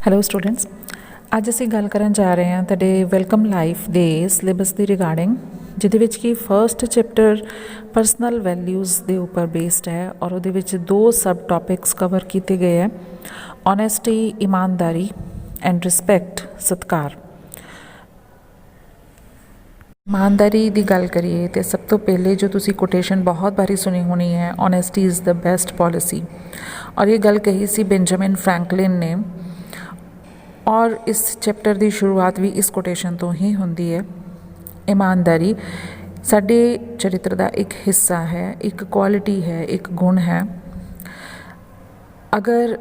Hello students, ਅੱਜ ਅਸੀਂ ਗੱਲ ਕਰਨ ਜਾ ਰਹੇ ਹਾਂ ਤੁਹਾਡੇ ਵੈਲਕਮ ਲਾਈਫ ਦੇ ਸਿਲੇਬਸ ਦੀ ਰਿਗਾਰਡਿੰਗ, ਜਿਹਦੇ ਵਿੱਚ ਕਿ ਫਰਸਟ ਚੈਪਟਰ ਪਰਸਨਲ ਵੈਲਿਊਜ਼ ਦੇ ਉੱਪਰ ਬੇਸਡ ਹੈ ਔਰ ਉਹਦੇ ਵਿੱਚ ਦੋ ਸਬ ਟੌਪਿਕਸ ਕਵਰ ਕੀਤੇ ਗਏ ਹੈ। ਓਨੈਸਟੀ, ਇਮਾਨਦਾਰੀ ਐਂਡ ਰਿਸਪੈਕਟ, ਸਤਿਕਾਰ। ਇਮਾਨਦਾਰੀ ਦੀ ਗੱਲ ਕਰੀਏ ਤਾਂ ਸਭ ਤੋਂ ਪਹਿਲੇ ਜੋ ਤੁਸੀਂ ਕੋਟੇਸ਼ਨ ਬਹੁਤ ਵਾਰੀ ਸੁਣੀ ਹੋਣੀ ਹੈ, honesty is the best policy, ਔਰ ਇਹ ਗੱਲ ਕਹੀ ਸੀ ਬੈਂਜਾਮਿਨ ਫਰੈਂਕਲਿਨ ਨੇ। ਔਰ ਇਸ ਚੈਪਟਰ ਦੀ ਸ਼ੁਰੂਆਤ ਵੀ ਇਸ ਕੋਟੇਸ਼ਨ ਤੋਂ ਹੀ ਹੁੰਦੀ ਹੈ। ਇਮਾਨਦਾਰੀ ਸਾਡੇ ਚਰਿੱਤਰ ਦਾ ਇੱਕ ਹਿੱਸਾ ਹੈ, ਇੱਕ ਕੁਆਲਿਟੀ ਹੈ, ਇੱਕ ਗੁਣ ਹੈ। ਅਗਰ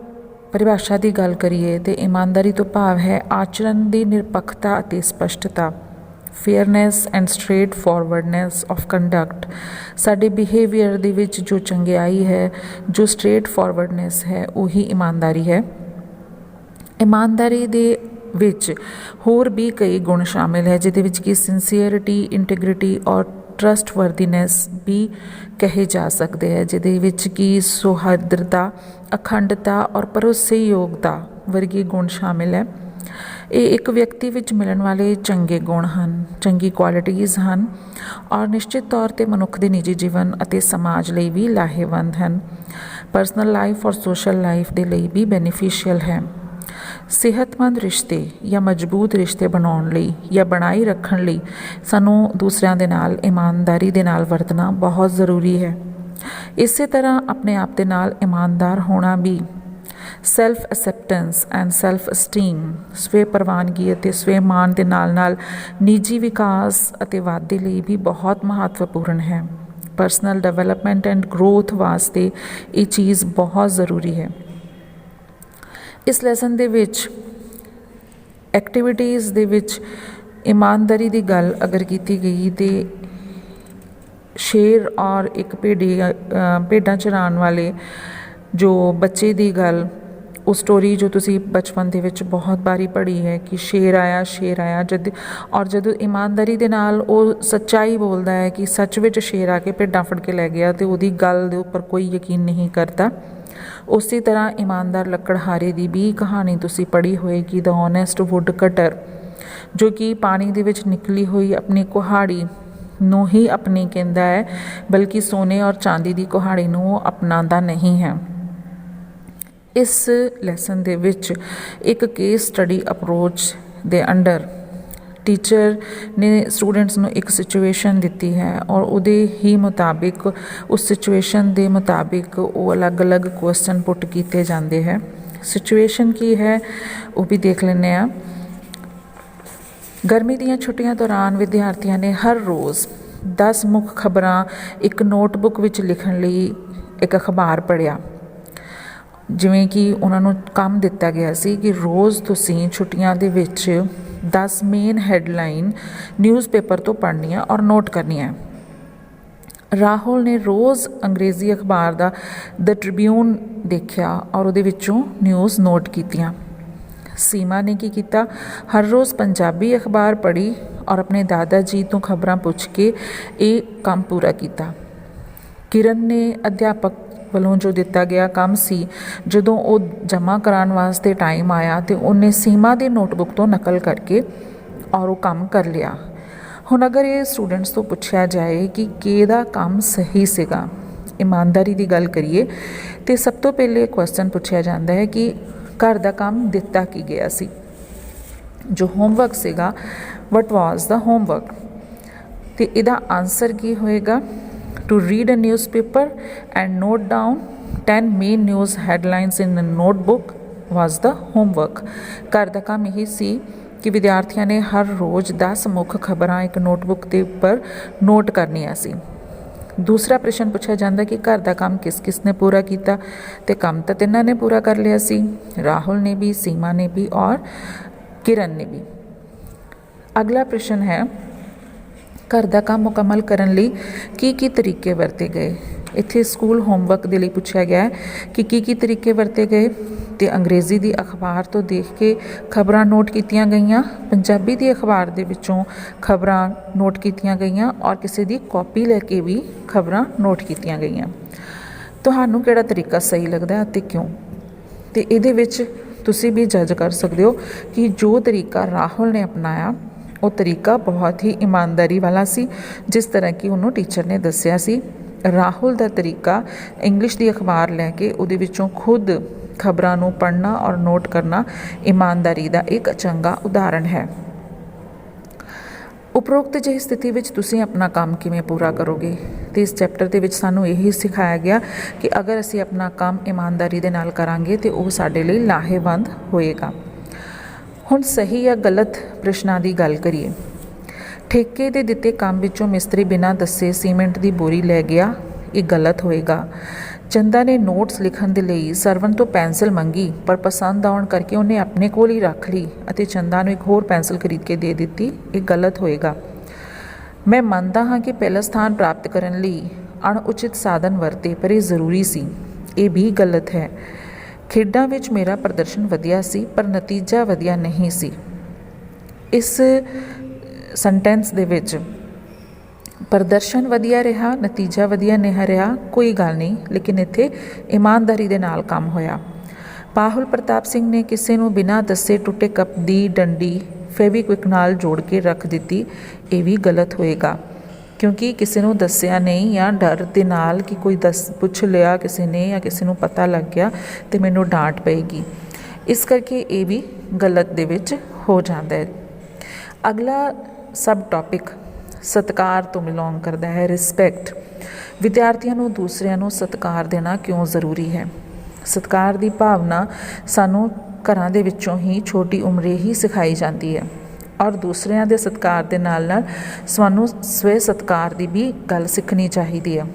ਪਰਿਭਾਸ਼ਾ ਦੀ ਗੱਲ ਕਰੀਏ ਤਾਂ ਇਮਾਨਦਾਰੀ ਤੋਂ ਭਾਵ ਹੈ ਆਚਰਣ ਦੀ ਨਿਰਪੱਖਤਾ ਅਤੇ ਸਪਸ਼ਟਤਾ, fairness and straightforwardness of conduct. ਸਾਡੇ ਬਿਹੇਵੀਅਰ ਦੇ ਵਿੱਚ ਜੋ ਚੰਗਿਆਈ ਹੈ, ਜੋ ਸਟ੍ਰੇਟ ਫਾਰਵਰਡਨੈਸ ਹੈ, ਉਹੀ ਇਮਾਨਦਾਰੀ ਹੈ। ਇਮਾਨਦਾਰੀ ਦੇ ਵਿੱਚ ਹੋਰ ਵੀ ਕਈ ਗੁਣ ਸ਼ਾਮਿਲ ਹੈ, ਜਿਹਦੇ ਵਿੱਚ ਕਿ ਸਿੰਸੀਅਰਿਟੀ, ਇੰਟੈਗ੍ਰਿਟੀ ਔਰ ਟਰਸਟਵਰਦੀਨੈਸ ਵੀ ਕਹੇ ਜਾ ਸਕਦੇ ਹੈ, ਜਿਹਦੇ ਵਿੱਚ ਕਿ ਸੁਹਦਰਤਾ, ਅਖੰਡਤਾ ਔਰ ਭਰੋਸੇਯੋਗਤਾ ਵਰਗੇ ਗੁਣ ਸ਼ਾਮਿਲ ਹੈ। ਇਹ ਇੱਕ ਵਿਅਕਤੀ ਵਿੱਚ ਮਿਲਣ ਵਾਲੇ ਚੰਗੇ ਗੁਣ ਹਨ, ਚੰਗੀ ਕੁਆਲਿਟੀਜ਼ ਹਨ ਔਰ ਨਿਸ਼ਚਿਤ ਤੌਰ 'ਤੇ ਮਨੁੱਖ ਦੇ ਨਿੱਜੀ ਜੀਵਨ ਅਤੇ ਸਮਾਜ ਲਈ ਵੀ ਲਾਹੇਵੰਦ ਹਨ। ਪਰਸਨਲ ਲਾਈਫ ਔਰ ਸੋਸ਼ਲ ਲਾਈਫ ਦੇ ਲਈ ਵੀ ਬੈਨੀਫੀਸ਼ੀਅਲ ਹੈ। ਸਿਹਤਮੰਦ ਰਿਸ਼ਤੇ ਜਾਂ ਮਜ਼ਬੂਤ ਰਿਸ਼ਤੇ ਬਣਾਉਣ ਲਈ ਜਾਂ ਬਣਾਈ ਰੱਖਣ ਲਈ ਸਾਨੂੰ ਦੂਸਰਿਆਂ ਦੇ ਨਾਲ ਇਮਾਨਦਾਰੀ ਦੇ ਨਾਲ ਵਰਤਣਾ ਬਹੁਤ ਜ਼ਰੂਰੀ ਹੈ। ਇਸੇ ਤਰ੍ਹਾਂ ਆਪਣੇ ਆਪ ਦੇ ਨਾਲ ਇਮਾਨਦਾਰ ਹੋਣਾ ਵੀ self acceptance and self esteem, ਸਵੈ ਪ੍ਰਵਾਨਗੀ ਅਤੇ ਸਵੈ ਮਾਣ ਦੇ ਨਾਲ ਨਾਲ ਨਿੱਜੀ ਵਿਕਾਸ ਅਤੇ ਵਾਧੇ ਲਈ ਵੀ ਬਹੁਤ ਮਹੱਤਵਪੂਰਨ ਹੈ। ਪਰਸਨਲ ਡਿਵੈਲਪਮੈਂਟ ਐਂਡ ਗਰੋਥ ਵਾਸਤੇ ਇਹ ਚੀਜ਼ ਬਹੁਤ ਜ਼ਰੂਰੀ ਹੈ। ਇਸ ਲੈਸਨ ਦੇ ਵਿੱਚ ਐਕਟੀਵਿਟੀਜ਼ ਦੇ ਵਿੱਚ ਇਮਾਨਦਾਰੀ ਦੀ ਗੱਲ ਅਗਰ ਕੀਤੀ ਗਈ ਤੇ ਸ਼ੇਰ ਔਰ ਇੱਕ ਭੇਡਾਂ ਚਰਾਉਣ ਵਾਲੇ ਜੋ ਬੱਚੇ ਦੀ ਗੱਲ, ਉਹ ਸਟੋਰੀ ਜੋ ਤੁਸੀਂ ਬਚਪਨ ਦੇ ਵਿੱਚ ਬਹੁਤ ਵਾਰੀ ਪੜ੍ਹੀ ਹੈ ਕਿ ਸ਼ੇਰ ਆਇਆ ਜਦੋਂ ਇਮਾਨਦਾਰੀ ਦੇ ਨਾਲ ਉਹ ਸੱਚਾਈ ਬੋਲਦਾ ਹੈ ਕਿ ਸੱਚ ਵਿੱਚ ਸ਼ੇਰ ਆ ਕੇ ਭੇਡਾਂ ਫੜ ਕੇ ਲੈ ਗਿਆ ਤੇ ਉਹਦੀ ਗੱਲ ਦੇ ਉੱਪਰ ਕੋਈ ਯਕੀਨ ਨਹੀਂ ਕਰਦਾ। ਉਸੇ ਤਰ੍ਹਾਂ ਇਮਾਨਦਾਰ ਲੱਕੜਹਾਰੇ ਦੀ ਵੀ ਕਹਾਣੀ ਤੁਸੀਂ ਪੜ੍ਹੀ ਹੋਏਗੀ, ਦ ਓਨੈਸਟ ਵੁੱਡ ਕਟਰ, ਜੋ ਕਿ ਪਾਣੀ ਦੇ ਵਿੱਚ ਨਿਕਲੀ ਹੋਈ ਆਪਣੀ ਕੁਹਾੜੀ ਨੂੰ ਹੀ ਆਪਣੀ ਕਹਿੰਦਾ ਹੈ, ਬਲਕਿ ਸੋਨੇ ਔਰ ਚਾਂਦੀ ਦੀ ਕੁਹਾੜੀ ਨੂੰ ਉਹ ਅਪਣਾਉਂਦਾ ਨਹੀਂ ਹੈ। ਇਸ ਲੈਸਨ ਦੇ ਵਿੱਚ ਇੱਕ ਕੇਸ ਸਟੱਡੀ ਅਪਰੋਚ ਦੇ ਅੰਡਰ ਟੀਚਰ ਨੇ ਸਟੂਡੈਂਟਸ ਨੂੰ ਇੱਕ ਸਿਚੁਏਸ਼ਨ ਦਿੱਤੀ ਹੈ ਔਰ ਉਹਦੇ ਹੀ ਮੁਤਾਬਿਕ, ਉਸ ਸਿਚੁਏਸ਼ਨ ਦੇ ਮੁਤਾਬਿਕ ਉਹ ਅਲੱਗ-ਅਲੱਗ ਕੁਐਸਚਨ ਪੁੱਟ ਕੀਤੇ ਜਾਂਦੇ ਹੈ। ਸਿਚੁਏਸ਼ਨ ਕੀ ਹੈ ਉਹ ਵੀ ਦੇਖ ਲੈਂਦੇ ਹਾਂ। ਗਰਮੀ ਦੀਆਂ ਛੁੱਟੀਆਂ ਦੌਰਾਨ ਵਿਦਿਆਰਥੀਆਂ ਨੇ ਹਰ ਰੋਜ਼ 10 ਮੁੱਖ ਖਬਰਾਂ ਇੱਕ ਨੋਟਬੁੱਕ ਵਿੱਚ ਲਿਖਣ ਲਈ ਇੱਕ ਅਖਬਾਰ ਪੜ੍ਹਿਆ। ਜਿਵੇਂ ਕਿ ਉਹਨਾਂ ਨੂੰ ਕੰਮ ਦਿੱਤਾ ਗਿਆ ਸੀ ਕਿ ਰੋਜ਼ ਤੁਸੀਂ ਛੁੱਟੀਆਂ ਦੇ ਵਿੱਚ 10 ਮੇਨ ਹੈਡਲਾਈਨ ਨਿਊਜ਼ਪੇਪਰ ਤੋਂ ਪੜ੍ਹਨੀਆਂ ਔਰ ਨੋਟ ਕਰਨੀਆਂ। ਰਾਹੁਲ ਨੇ ਰੋਜ਼ ਅੰਗਰੇਜ਼ੀ ਅਖਬਾਰ ਦਾ ਦ ਟ੍ਰਿਬਿਊਨ ਦੇਖਿਆ ਔਰ ਉਹਦੇ ਵਿੱਚੋਂ ਨਿਊਜ਼ ਨੋਟ ਕੀਤੀਆਂ। ਸੀਮਾ ਨੇ ਕੀ ਕੀਤਾ, ਹਰ ਰੋਜ਼ ਪੰਜਾਬੀ ਅਖਬਾਰ ਪੜ੍ਹੀ ਔਰ ਆਪਣੇ ਦਾਦਾ ਜੀ ਤੋਂ ਖਬਰਾਂ ਪੁੱਛ ਕੇ ਇਹ ਕੰਮ ਪੂਰਾ ਕੀਤਾ। ਕਿਰਨ ਨੇ ਅਧਿਆਪਕ ਵੱਲੋਂ ਜੋ ਦਿੱਤਾ ਗਿਆ ਕੰਮ ਸੀ, ਜਦੋਂ ਉਹ ਜਮ੍ਹਾਂ ਕਰਾਉਣ ਵਾਸਤੇ ਟਾਈਮ ਆਇਆ ਤੇ ਉਹਨੇ ਸੀਮਾ ਦੀ ਨੋਟਬੁੱਕ ਤੋਂ ਨਕਲ ਕਰਕੇ ਔਰ ਉਹ ਕੰਮ ਕਰ ਲਿਆ। ਹੁਣ ਅਗਰ ਇਹ ਸਟੂਡੈਂਟਸ ਤੋਂ ਪੁੱਛਿਆ ਜਾਏ ਕਿ ਕਿਹਦਾ ਕੰਮ ਸਹੀ ਸੀਗਾ, ਇਮਾਨਦਾਰੀ ਦੀ ਗੱਲ ਕਰੀਏ ਤੇ ਸਭ ਤੋਂ ਪਹਿਲੇ ਕੁਐਸਚਨ ਪੁੱਛਿਆ ਜਾਂਦਾ ਹੈ ਕਿ ਘਰ ਦਾ ਕੰਮ ਦਿੱਤਾ ਕੀ ਗਿਆ ਸੀ, ਜੋ ਹੋਮਵਰਕ ਸੀਗਾ, ਵਟ ਵਾਜ਼ ਦਾ ਹੋਮਵਰਕ। ਤੇ ਇਹਦਾ ਆਨਸਰ ਕੀ ਹੋਏਗਾ, to read a newspaper and note down 10 main news headlines in a notebook was the homework। ਘਰ ਦਾ ਕੰਮ ਇਹੀ ਸੀ ਕਿ ਵਿਦਿਆਰਥੀਆਂ ਨੇ ਹਰ ਰੋਜ਼ 10 ਮੁੱਖ ਖਬਰਾਂ ਇੱਕ ਨੋਟਬੁੱਕ ਦੇ ਉੱਪਰ ਨੋਟ ਕਰਨੀਆਂ ਸੀ। ਦੂਸਰਾ ਪ੍ਰਸ਼ਨ ਪੁੱਛਿਆ ਜਾਂਦਾ ਕਿ ਘਰ ਦਾ ਕੰਮ ਕਿਸ ਨੇ ਪੂਰਾ ਕੀਤਾ, ਤੇ ਕੰਮ ਤਾਂ ਤਿੰਨਾਂ ਨੇ ਪੂਰਾ ਕਰ ਲਿਆ ਸੀ, ਰਾਹੁਲ ਨੇ ਵੀ, ਸੀਮਾ ਨੇ ਵੀ ਔਰ ਕਿਰਨ ਨੇ ਵੀ। ਅਗਲਾ ਪ੍ਰਸ਼ਨ ਹੈ, ਘਰ ਦਾ ਕੰਮ ਮੁਕੰਮਲ ਕਰਨ ਲਈ ਕੀ ਤਰੀਕੇ ਵਰਤੇ ਗਏ। ਇੱਥੇ ਸਕੂਲ ਹੋਮਵਰਕ ਦੇ ਲਈ ਪੁੱਛਿਆ ਗਿਆ ਹੈ ਕਿ ਕੀ ਤਰੀਕੇ ਵਰਤੇ ਗਏ, ਤੇ ਅੰਗਰੇਜ਼ੀ ਦੀ ਅਖਬਾਰ ਤੋਂ ਦੇਖ ਕੇ ਖਬਰਾਂ ਨੋਟ ਕੀਤੀਆਂ ਗਈਆਂ, ਪੰਜਾਬੀ ਦੀ ਅਖਬਾਰ ਦੇ ਵਿੱਚੋਂ ਖਬਰਾਂ ਨੋਟ ਕੀਤੀਆਂ ਗਈਆਂ ਔਰ ਕਿਸੇ ਦੀ ਕਾਪੀ ਲੈ ਕੇ ਵੀ ਖਬਰਾਂ ਨੋਟ ਕੀਤੀਆਂ ਗਈਆਂ। ਤੁਹਾਨੂੰ ਕਿਹੜਾ ਤਰੀਕਾ ਸਹੀ ਲੱਗਦਾ ਅਤੇ ਕਿਉਂ? ਤੇ ਇਹਦੇ ਵਿੱਚ ਤੁਸੀਂ ਵੀ ਜੱਜ ਕਰ ਸਕਦੇ ਹੋ ਕਿ ਜੋ ਤਰੀਕਾ ਰਾਹੁਲ ਨੇ ਅਪਣਾਇਆ ਉਹ ਤਰੀਕਾ ਬਹੁਤ ਹੀ ਇਮਾਨਦਾਰੀ ਵਾਲਾ ਸੀ, ਜਿਸ ਤਰ੍ਹਾਂ ਕਿ ਉਹਨੂੰ ਟੀਚਰ ਨੇ ਦੱਸਿਆ ਸੀ। ਰਾਹੁਲ ਦਾ ਤਰੀਕਾ ਇੰਗਲਿਸ਼ ਦੀ ਅਖਬਾਰ ਲੈ ਕੇ ਉਹਦੇ ਵਿੱਚੋਂ ਖੁਦ ਖਬਰਾਂ ਨੂੰ ਪੜ੍ਹਨਾ ਔਰ ਨੋਟ ਕਰਨਾ ਇਮਾਨਦਾਰੀ ਦਾ ਇੱਕ ਚੰਗਾ ਉਦਾਹਰਣ ਹੈ। ਉਪਰੋਕਤ ਜਿਹੀ ਸਥਿਤੀ ਵਿੱਚ ਤੁਸੀਂ ਆਪਣਾ ਕੰਮ ਕਿਵੇਂ ਪੂਰਾ ਕਰੋਗੇ? ਅਤੇ ਇਸ ਚੈਪਟਰ ਦੇ ਵਿੱਚ ਸਾਨੂੰ ਇਹੀ ਸਿਖਾਇਆ ਗਿਆ ਕਿ ਅਗਰ ਅਸੀਂ ਆਪਣਾ ਕੰਮ ਇਮਾਨਦਾਰੀ ਦੇ ਨਾਲ ਕਰਾਂਗੇ ਤਾਂ ਉਹ ਸਾਡੇ ਲਈ ਲਾਹੇਵੰਦ ਹੋਏਗਾ। ਹੁਣ ਸਹੀ ਜਾਂ ਗਲਤ ਪ੍ਰਸ਼ਨਾਂ ਦੀ ਗੱਲ ਕਰੀਏ। ਠੇਕੇ ਦੇ ਦਿੱਤੇ ਕੰਮ ਵਿੱਚੋਂ ਮਿਸਤਰੀ ਬਿਨਾਂ ਦੱਸੇ ਸੀਮੈਂਟ ਦੀ ਬੋਰੀ ਲੈ ਗਿਆ, ਇਹ ਗਲਤ ਹੋਏਗਾ। ਚੰਦਾ ਨੇ ਨੋਟਸ ਲਿਖਣ ਦੇ ਲਈ ਸਰਵਨ ਤੋਂ ਪੈਨਸਿਲ ਮੰਗੀ, ਪਰ ਪਸੰਦ ਆਉਣ ਕਰਕੇ ਉਹਨੇ ਆਪਣੇ ਕੋਲ ਹੀ ਰੱਖ ਲਈ ਅਤੇ ਚੰਦਾ ਨੂੰ ਇੱਕ ਹੋਰ ਪੈਨਸਿਲ ਖਰੀਦ ਕੇ ਦੇ ਦਿੱਤੀ, ਇਹ ਗਲਤ ਹੋਏਗਾ। ਮੈਂ ਮੰਨਦਾ ਹਾਂ ਕਿ ਪਹਿਲਾ ਸਥਾਨ ਪ੍ਰਾਪਤ ਕਰਨ ਲਈ ਅਣਉਚਿਤ ਸਾਧਨ ਵਰਤੇ, ਪਰ ਇਹ ਜ਼ਰੂਰੀ ਸੀ, ਇਹ ਵੀ ਗਲਤ ਹੈ। ਖੇਡਾਂ ਵਿੱਚ ਮੇਰਾ ਪ੍ਰਦਰਸ਼ਨ ਵਧੀਆ ਸੀ, ਪਰ ਨਤੀਜਾ ਵਧੀਆ ਨਹੀਂ ਸੀ। ਇਸ ਸੈਂਟੈਂਸ ਦੇ ਵਿੱਚ ਪ੍ਰਦਰਸ਼ਨ ਵਧੀਆ ਰਿਹਾ, ਨਤੀਜਾ ਵਧੀਆ ਨਹੀਂ ਰਿਹਾ, ਕੋਈ ਗੱਲ ਨਹੀਂ, ਲੇਕਿਨ ਇੱਥੇ ਇਮਾਨਦਾਰੀ ਦੇ ਨਾਲ ਕੰਮ ਹੋਇਆ। ਪਾਹੁਲ ਪ੍ਰਤਾਪ ਸਿੰਘ ਨੇ ਕਿਸੇ ਨੂੰ ਬਿਨਾਂ ਦੱਸੇ ਟੁੱਟੇ ਕੱਪ ਦੀ ਡੰਡੀ ਫੇਵੀਕਵਿਕ ਨਾਲ ਜੋੜ ਕੇ ਰੱਖ ਦਿੱਤੀ, ਇਹ ਵੀ ਗਲਤ ਹੋਏਗਾ, ਕਿਉਂਕਿ ਕਿਸੇ ਨੂੰ ਦੱਸਿਆ ਨਹੀਂ ਜਾਂ ਡਰ ਦੇ ਨਾਲ ਕਿ ਕੋਈ ਪੁੱਛ ਲਿਆ ਕਿਸੇ ਨੇ ਜਾਂ ਕਿਸੇ ਨੂੰ ਪਤਾ ਲੱਗ ਗਿਆ ਅਤੇ ਮੈਨੂੰ ਡਾਂਟ ਪਏਗੀ, ਇਸ ਕਰਕੇ ਇਹ ਵੀ ਗਲਤ ਦੇ ਵਿੱਚ ਹੋ ਜਾਂਦਾ ਹੈ। ਅਗਲਾ ਸਬ ਟੌਪਿਕ ਸਤਿਕਾਰ ਤੋਂ ਬਿਲੋਂਗ ਕਰਦਾ ਹੈ, ਰਿਸਪੈਕਟ। ਵਿਦਿਆਰਥੀਆਂ ਨੂੰ ਦੂਸਰਿਆਂ ਨੂੰ ਸਤਿਕਾਰ ਦੇਣਾ ਕਿਉਂ ਜ਼ਰੂਰੀ ਹੈ? ਸਤਿਕਾਰ ਦੀ ਭਾਵਨਾ ਸਾਨੂੰ ਘਰਾਂ ਦੇ ਵਿੱਚੋਂ ਹੀ ਛੋਟੀ ਉਮਰੇ ਹੀ ਸਿਖਾਈ ਜਾਂਦੀ ਹੈ ਔਰ ਦੂਸਰਿਆਂ ਦੇ ਸਤਿਕਾਰ ਦੇ ਨਾਲ ਨਾਲ ਸਾਨੂੰ ਸਵੈ ਸਤਿਕਾਰ ਦੀ ਵੀ ਗੱਲ ਸਿੱਖਣੀ ਚਾਹੀਦੀ ਹੈ।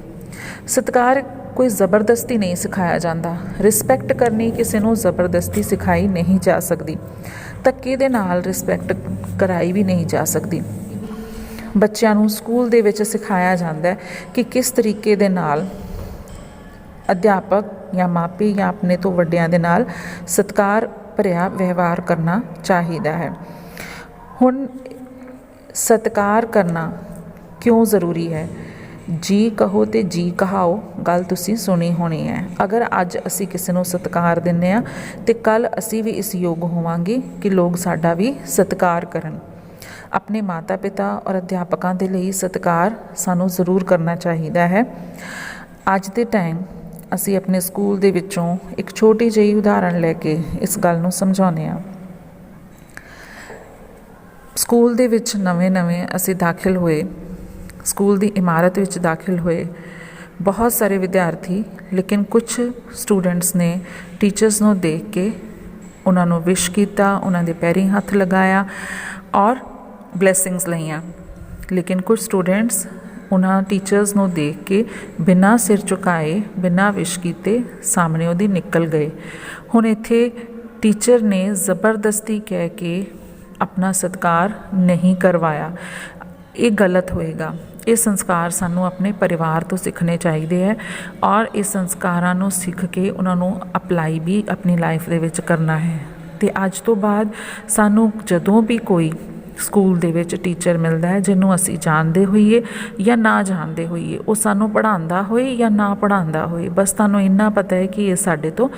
ਸਤਿਕਾਰ ਕੋਈ ਜ਼ਬਰਦਸਤੀ ਨਹੀਂ ਸਿਖਾਇਆ ਜਾਂਦਾ। ਰਿਸਪੈਕਟ ਕਰਨੀ ਕਿਸੇ ਨੂੰ ਜ਼ਬਰਦਸਤੀ ਸਿਖਾਈ ਨਹੀਂ ਜਾ ਸਕਦੀ। ਧੱਕੇ ਦੇ ਨਾਲ ਰਿਸਪੈਕਟ ਕਰਾਈ ਵੀ ਨਹੀਂ ਜਾ ਸਕਦੀ। ਬੱਚਿਆਂ ਨੂੰ ਸਕੂਲ ਦੇ ਵਿੱਚ ਸਿਖਾਇਆ ਜਾਂਦਾ ਕਿ ਕਿਸ ਤਰੀਕੇ ਦੇ ਨਾਲ ਅਧਿਆਪਕ ਜਾਂ ਮਾਪੇ ਜਾਂ ਆਪਣੇ ਤੋਂ ਵੱਡਿਆਂ ਦੇ ਨਾਲ ਸਤਿਕਾਰ ਭਰਿਆ ਵਿਵਹਾਰ ਕਰਨਾ ਚਾਹੀਦਾ ਹੈ। ਹੁਣ ਸਤਿਕਾਰ ਕਰਨਾ ਕਿਉਂ ਜ਼ਰੂਰੀ ਹੈ? ਜੀ ਕਹੋ ਅਤੇ ਜੀ ਕਹਾਓ ਗੱਲ ਤੁਸੀਂ ਸੁਣੀ ਹੋਣੀ ਹੈ। ਅਗਰ ਅੱਜ ਅਸੀਂ ਕਿਸੇ ਨੂੰ ਸਤਿਕਾਰ ਦਿੰਦੇ ਹਾਂ ਅਤੇ ਕੱਲ੍ਹ ਅਸੀਂ ਵੀ ਇਸ ਯੋਗ ਹੋਵਾਂਗੇ ਕਿ ਲੋਕ ਸਾਡਾ ਵੀ ਸਤਿਕਾਰ ਕਰਨ। ਆਪਣੇ ਮਾਤਾ ਪਿਤਾ ਔਰ ਅਧਿਆਪਕਾਂ ਦੇ ਲਈ ਸਤਿਕਾਰ ਸਾਨੂੰ ਜ਼ਰੂਰ ਕਰਨਾ ਚਾਹੀਦਾ ਹੈ। ਅੱਜ ਦੇ ਟਾਈਮ ਅਸੀਂ ਆਪਣੇ ਸਕੂਲ ਦੇ ਵਿੱਚੋਂ ਇੱਕ ਛੋਟੀ ਜਿਹੀ ਉਦਾਹਰਣ ਲੈ ਕੇ ਇਸ ਗੱਲ ਨੂੰ ਸਮਝਾਉਂਦੇ ਹਾਂ। ਸਕੂਲ ਦੇ ਵਿੱਚ ਨਵੇਂ ਅਸੀਂ ਦਾਖਲ ਹੋਏ, ਸਕੂਲ ਦੀ ਇਮਾਰਤ ਵਿੱਚ ਦਾਖਲ ਹੋਏ, ਬਹੁਤ ਸਾਰੇ ਵਿਦਿਆਰਥੀ, ਲੇਕਿਨ ਕੁਝ ਸਟੂਡੈਂਟਸ ਨੇ ਟੀਚਰਸ ਨੂੰ ਦੇਖ ਕੇ ਉਹਨਾਂ ਨੂੰ ਵਿਸ਼ ਕੀਤਾ, ਉਹਨਾਂ ਦੇ ਪੈਰੀਂ ਹੱਥ ਲਗਾਇਆ ਔਰ ਬਲੈਸਿੰਗਸ ਲਈਆਂ। ਲੇਕਿਨ ਕੁਝ ਸਟੂਡੈਂਟਸ ਉਹਨਾਂ ਟੀਚਰਸ ਨੂੰ ਦੇਖ ਕੇ ਬਿਨਾਂ ਸਿਰ ਝੁਕਾਏ, ਬਿਨਾਂ ਵਿਸ਼ ਕੀਤੇ ਸਾਹਮਣੇ ਉਹਦੀ ਨਿਕਲ ਗਏ। ਹੁਣ ਇੱਥੇ ਟੀਚਰ ਨੇ ਜ਼ਬਰਦਸਤੀ ਕਹਿ ਕੇ ਆਪਣਾ ਸਤਿਕਾਰ ਨਹੀਂ ਕਰਵਾਇਆ, ਇਹ ਗਲਤ ਹੋਏਗਾ। ਇਹ ਸੰਸਕਾਰ ਸਾਨੂੰ ਆਪਣੇ ਪਰਿਵਾਰ ਤੋਂ ਸਿੱਖਣੇ ਚਾਹੀਦੇ ਹੈ ਔਰ ਇਹ ਸੰਸਕਾਰਾਂ ਨੂੰ ਸਿੱਖ ਕੇ ਉਹਨਾਂ ਨੂੰ ਅਪਲਾਈ ਵੀ ਆਪਣੀ ਲਾਈਫ ਦੇ ਵਿੱਚ ਕਰਨਾ ਹੈ। ਅਤੇ ਅੱਜ ਤੋਂ ਬਾਅਦ ਸਾਨੂੰ ਜਦੋਂ ਵੀ ਕੋਈ ਸਕੂਲ ਦੇ ਵਿੱਚ ਟੀਚਰ ਮਿਲਦਾ ਹੈ, ਜਿਹਨੂੰ ਅਸੀਂ ਜਾਣਦੇ ਹੋਈਏ ਜਾਂ ਨਾ ਜਾਣਦੇ ਹੋਈਏ, ਉਹ ਸਾਨੂੰ ਪੜ੍ਹਾਉਂਦਾ ਹੋਏ ਜਾਂ ਨਾ ਪੜ੍ਹਾਉਂਦਾ ਹੋਏ, ਬਸ ਤੁਹਾਨੂੰ ਇੰਨਾ ਪਤਾ ਹੈ ਕਿ ਇਹ ਸਾਡੇ ਤੋਂ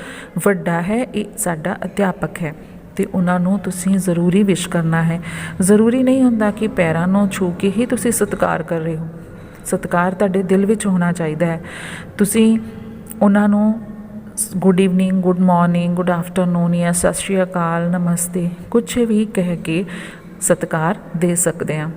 ਵੱਡਾ ਹੈ, ਇਹ ਸਾਡਾ ਅਧਿਆਪਕ ਹੈ, ਅਤੇ ਉਹਨਾਂ ਨੂੰ ਤੁਸੀਂ ਜ਼ਰੂਰੀ ਵਿਸ਼ ਕਰਨਾ ਹੈ। ਜ਼ਰੂਰੀ ਨਹੀਂ ਹੁੰਦਾ ਕਿ ਪੈਰਾਂ ਨੂੰ ਛੂਹ ਕੇ ਹੀ ਤੁਸੀਂ ਸਤਿਕਾਰ ਕਰ ਰਹੇ ਹੋ। ਸਤਿਕਾਰ ਤੁਹਾਡੇ ਦਿਲ ਵਿੱਚ ਹੋਣਾ ਚਾਹੀਦਾ ਹੈ। ਤੁਸੀਂ ਉਹਨਾਂ ਨੂੰ good evening, good morning, good afternoon ਜਾਂ ਸਤਿ ਸ਼੍ਰੀ ਅਕਾਲ, ਨਮਸਤੇ ਕੁਛ ਵੀ ਕਹਿ ਕੇ ਸਤਿਕਾਰ ਦੇ ਸਕਦੇ ਹਾਂ।